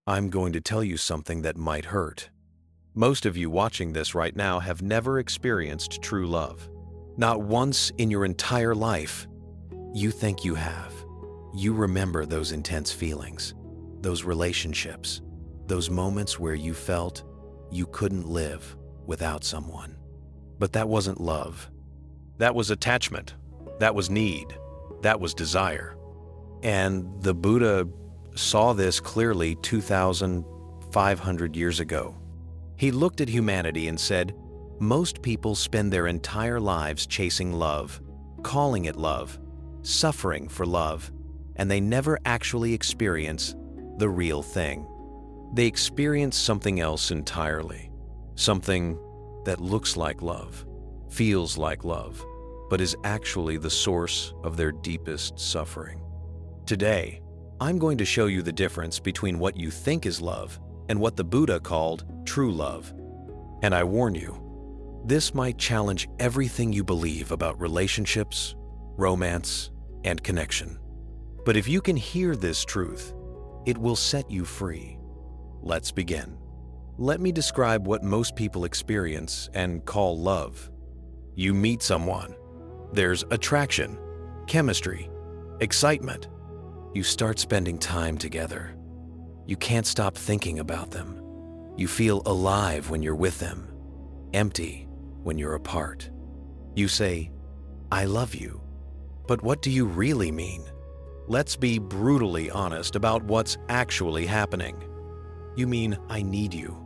I'm going to tell you something that might hurt. Most of you watching this right now have never experienced true love. Not once in your entire life. You think you have. You remember those intense feelings, those relationships, those moments where you felt you couldn't live without someone. But that wasn't love. That was attachment. That was need. That was desire. And the Buddha saw this clearly 2,500 years ago. He looked at humanity and said, most people spend their entire lives chasing love, calling it love, suffering for love, and they never actually experience the real thing. They experience something else entirely, something that looks like love, feels like love, but is actually the source of their deepest suffering. Today, I'm going to show you the difference between what you think is love and what the Buddha called true love. And I warn you, this might challenge everything you believe about relationships, romance, and connection. But if you can hear this truth, it will set you free. Let's begin. Let me describe what most people experience and call love. You meet someone. There's attraction, chemistry, excitement. You start spending time together. You can't stop thinking about them. You feel alive when you're with them, empty when you're apart. You say, I love you. But what do you really mean? Let's be brutally honest about what's actually happening. You mean, I need you.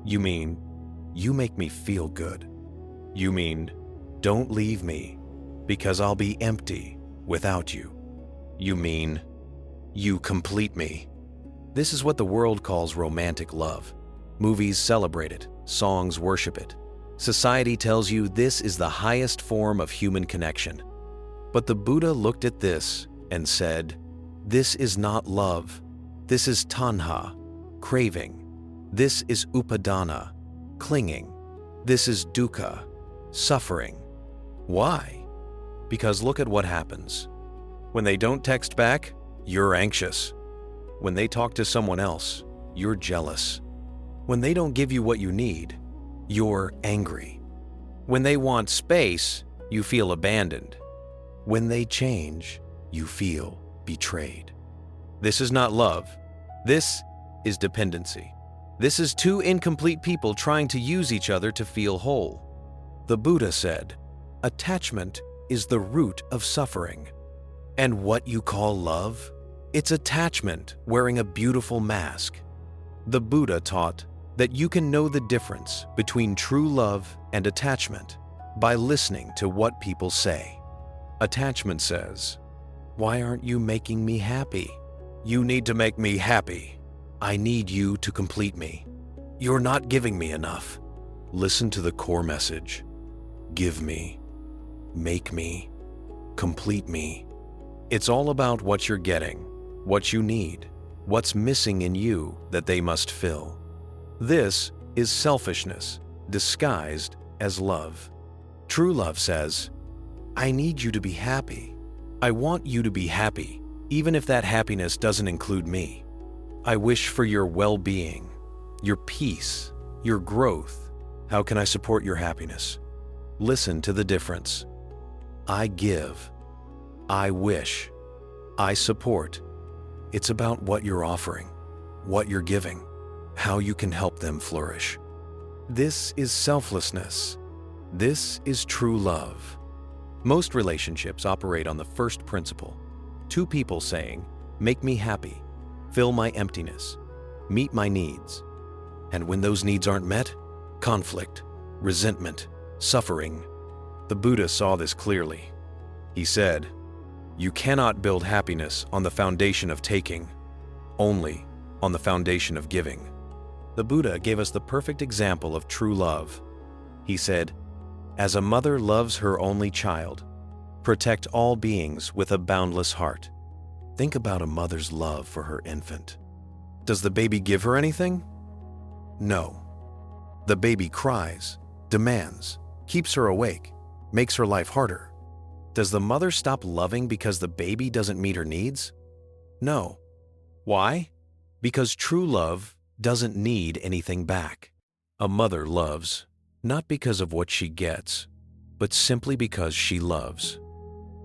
You mean, you make me feel good. You mean, don't leave me, because I'll be empty without you. You mean, you complete me. This is what the world calls romantic love. Movies celebrate it, songs worship it. Society tells you this is the highest form of human connection. But the Buddha looked at this and said, this is not love. This is tanha, craving. This is upadana, clinging. This is dukkha, suffering. Why? Because look at what happens. When they don't text back, you're anxious. When they talk to someone else, you're jealous. When they don't give you what you need, you're angry. When they want space, you feel abandoned. When they change, you feel betrayed. This is not love. This is dependency. This is two incomplete people trying to use each other to feel whole. The Buddha said, attachment is the root of suffering. And what you call love? It's attachment wearing a beautiful mask. The Buddha taught that you can know the difference between true love and attachment by listening to what people say. Attachment says, why aren't you making me happy? You need to make me happy. I need you to complete me. You're not giving me enough. Listen to the core message. Give me, make me, complete me. It's all about what you're getting, what you need, what's missing in you that they must fill. This is selfishness disguised as love. True love says, I need you to be happy. I want you to be happy, even if that happiness doesn't include me. I wish for your well-being, your peace, your growth. How can I support your happiness? Listen to the difference. I give. I wish. I support. It's about what you're offering, what you're giving, how you can help them flourish. This is selflessness. This is true love. Most relationships operate on the first principle. Two people saying, make me happy, fill my emptiness, meet my needs. And when those needs aren't met, conflict, resentment, suffering. The Buddha saw this clearly. He said, you cannot build happiness on the foundation of taking, only on the foundation of giving. The Buddha gave us the perfect example of true love. He said, as a mother loves her only child, protect all beings with a boundless heart. Think about a mother's love for her infant. Does the baby give her anything? No. The baby cries, demands, keeps her awake, makes her life harder. Does the mother stop loving because the baby doesn't meet her needs? No. Why? Because true love doesn't need anything back. A mother loves, not because of what she gets, but simply because she loves.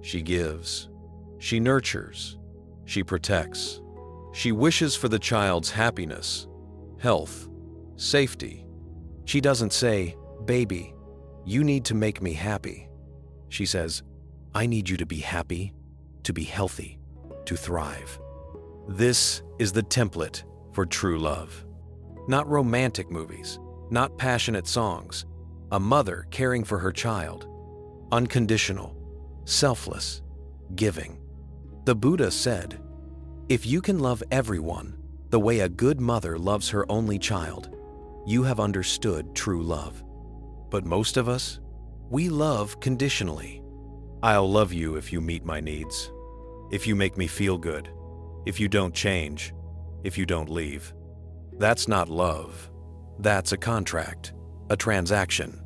She gives. She nurtures. She protects. She wishes for the child's happiness, health, safety. She doesn't say, "Baby, you need to make me happy." She says, "I need you to be happy, to be healthy, to thrive." This is the template for true love. Not romantic movies, not passionate songs. A mother caring for her child. Unconditional, selfless, giving. The Buddha said, "If you can love everyone the way a good mother loves her only child, you have understood true love." But most of us, we love conditionally. I'll love you if you meet my needs, if you make me feel good, if you don't change, if you don't leave. That's not love. That's a contract, a transaction.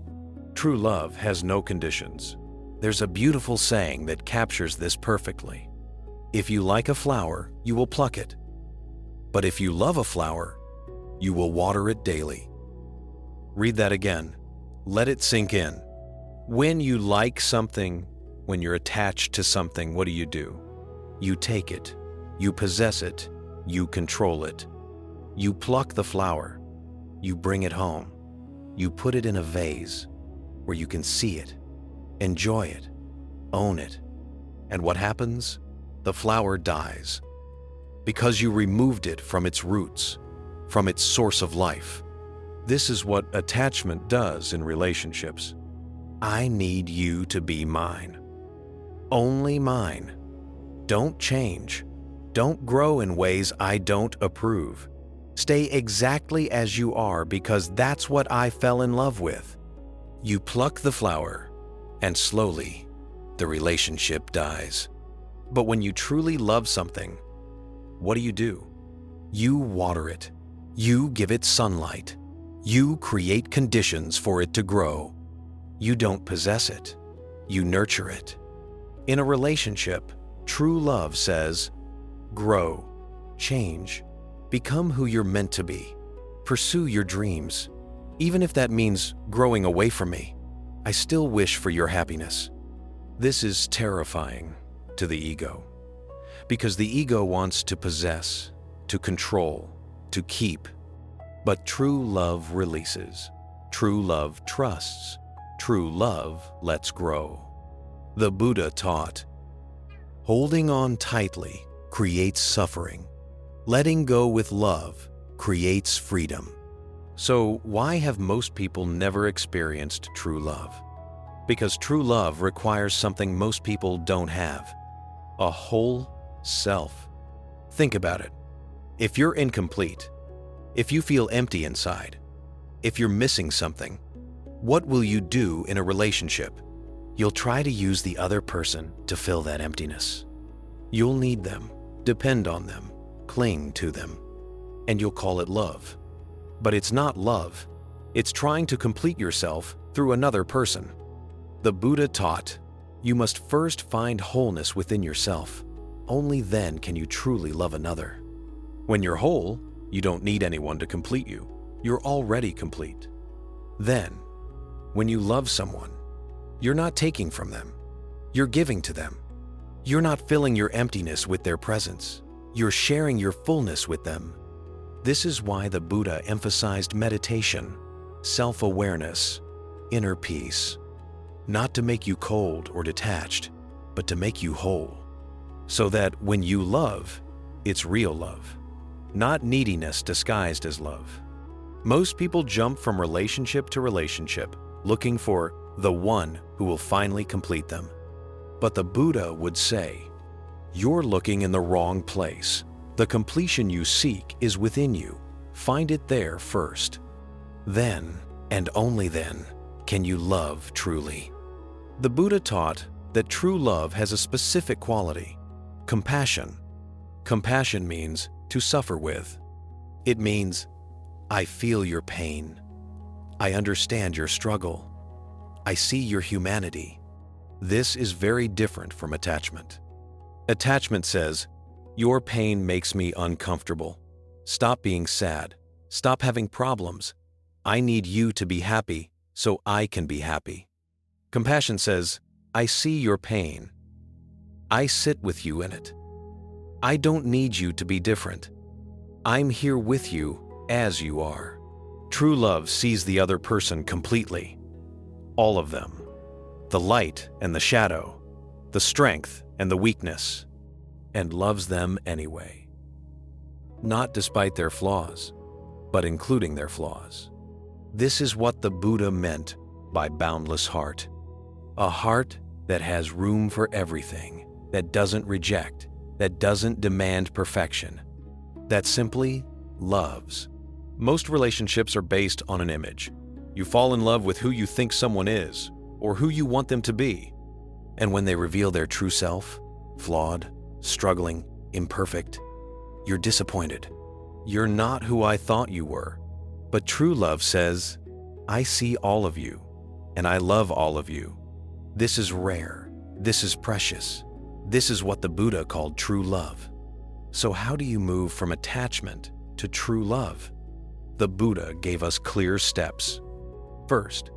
True love has no conditions. There's a beautiful saying that captures this perfectly. If you like a flower, you will pluck it. But if you love a flower, you will water it daily. Read that again. Let it sink in. When you like something, when you're attached to something, what do? You take it. You possess it. You control it. You pluck the flower. You bring it home. You put it in a vase where you can see it, enjoy it, own it. And what happens? The flower dies because you removed it from its roots, from its source of life. This is what attachment does in relationships. I need you to be mine. Only mine. Don't change. Don't grow in ways I don't approve. Stay exactly as you are because that's what I fell in love with. You pluck the flower, and slowly, the relationship dies. But when you truly love something, what do? You water it. You give it sunlight. You create conditions for it to grow. You don't possess it. You nurture it. In a relationship, true love says, grow, change, become who you're meant to be. Pursue your dreams. Even if that means growing away from me, I still wish for your happiness. This is terrifying to the ego, because the ego wants to possess, to control, to keep. But true love releases. True love trusts. True love lets grow. The Buddha taught, holding on tightly creates suffering. Letting go with love creates freedom. So why have most people never experienced true love? Because true love requires something most people don't have: a whole self. Think about it. If you're incomplete, if you feel empty inside, if you're missing something, what will you do in a relationship? You'll try to use the other person to fill that emptiness. You'll need them, depend on them, cling to them, and you'll call it love. But it's not love. It's trying to complete yourself through another person. The Buddha taught, you must first find wholeness within yourself. Only then can you truly love another. When you're whole, you don't need anyone to complete you. You're already complete. Then, when you love someone, you're not taking from them. You're giving to them. You're not filling your emptiness with their presence. You're sharing your fullness with them. This is why the Buddha emphasized meditation, self-awareness, inner peace, not to make you cold or detached, but to make you whole. So that when you love, it's real love, not neediness disguised as love. Most people jump from relationship to relationship, looking for the one who will finally complete them. But the Buddha would say, you're looking in the wrong place. The completion you seek is within you. Find it there first. Then, and only then, can you love truly. The Buddha taught that true love has a specific quality: compassion. Compassion means to suffer with. It means, I feel your pain. I understand your struggle. I see your humanity. This is very different from attachment. Attachment says, your pain makes me uncomfortable, Stop being sad. Stop having problems. I need you to be happy so I can be happy. Compassion says, I see your pain. I sit with you in it. I don't need you to be different. I'm here with you as you are. True love sees the other person completely. All of them. The light and the shadow, the strength and the weakness, and loves them anyway. Not despite their flaws, but including their flaws. This is what the Buddha meant by boundless heart. A heart that has room for everything, that doesn't reject, that doesn't demand perfection, that simply loves. Most relationships are based on an image. You fall in love with who you think someone is, or who you want them to be. And when they reveal their true self, flawed, struggling, imperfect, you're disappointed. You're not who I thought you were. But true love says, I see all of you, and I love all of you. This is rare. This is precious. This is what the Buddha called true love. So how do you move from attachment to true love? The Buddha gave us clear steps. First,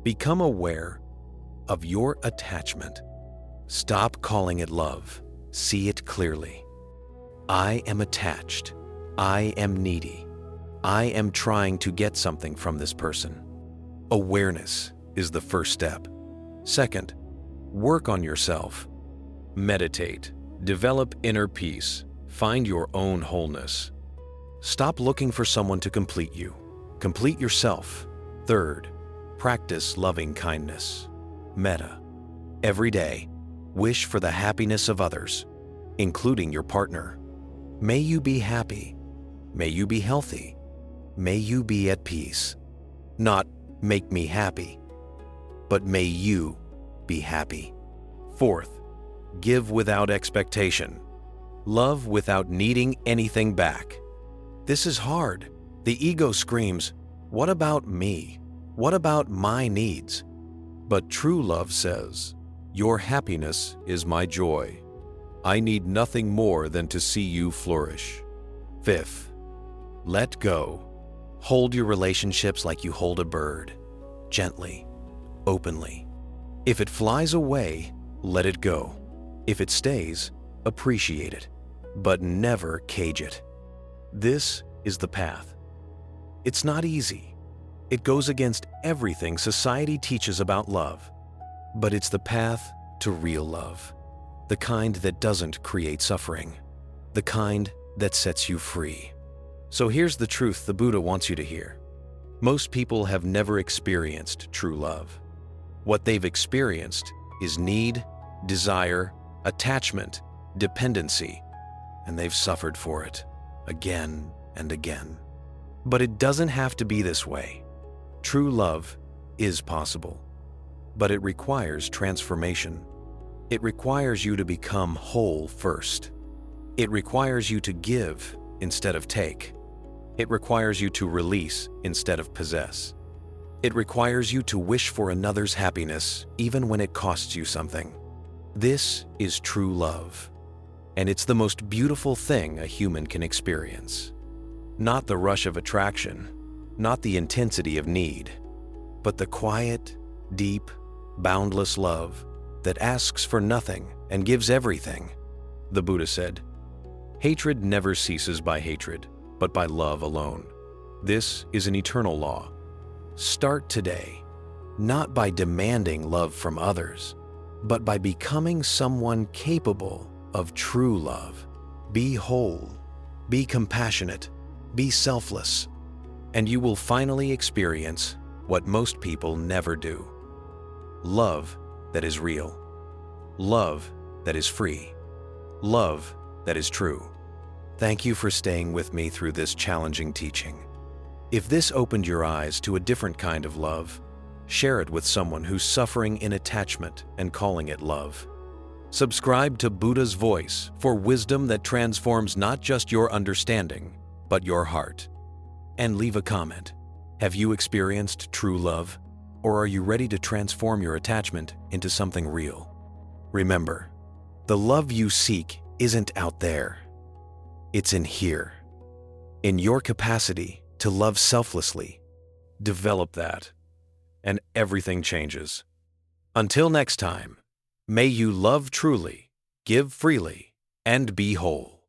become aware of your attachment. Stop calling it love. See it clearly. I am attached. I am needy. I am trying to get something from this person. Awareness is the first step. Second, work on yourself. Meditate. Develop inner peace. Find your own wholeness. Stop looking for someone to complete you. Complete yourself. Third, practice loving kindness. Metta. Every day, wish for the happiness of others, including your partner. May you be happy. May you be healthy. May you be at peace. Not make me happy, but may you be happy. Fourth, give without expectation. Love without needing anything back. This is hard. The ego screams, what about me? What about my needs? But true love says, your happiness is my joy. I need nothing more than to see you flourish. Fifth, let go. Hold your relationships like you hold a bird, gently, openly. If it flies away, let it go. If it stays, appreciate it, but never cage it. This is the path. It's not easy. It goes against everything society teaches about love, but it's the path to real love. The kind that doesn't create suffering. The kind that sets you free. So here's the truth the Buddha wants you to hear. Most people have never experienced true love. What they've experienced is need, desire, attachment, dependency, and they've suffered for it again and again. But it doesn't have to be this way. True love is possible, but it requires transformation. It requires you to become whole first. It requires you to give instead of take. It requires you to release instead of possess. It requires you to wish for another's happiness even when it costs you something. This is true love, and it's the most beautiful thing a human can experience. Not the rush of attraction, not the intensity of need, but the quiet, deep, boundless love that asks for nothing and gives everything. The Buddha said, hatred never ceases by hatred, but by love alone. This is an eternal law. Start today, not by demanding love from others, but by becoming someone capable of true love. Be whole, be compassionate, be selfless, and you will finally experience what most people never do. Love that is real. Love that is free. Love that is true. Thank you for staying with me through this challenging teaching. If this opened your eyes to a different kind of love, share it with someone who's suffering in attachment and calling it love. Subscribe to Buddha's Voice for wisdom that transforms not just your understanding, but your heart. And leave a comment. Have you experienced true love? Or are you ready to transform your attachment into something real? Remember, the love you seek isn't out there. It's in here. in your capacity to love selflessly. Develop that, and everything changes. Until next time, may you love truly, give freely, and be whole.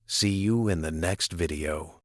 See you in the next video.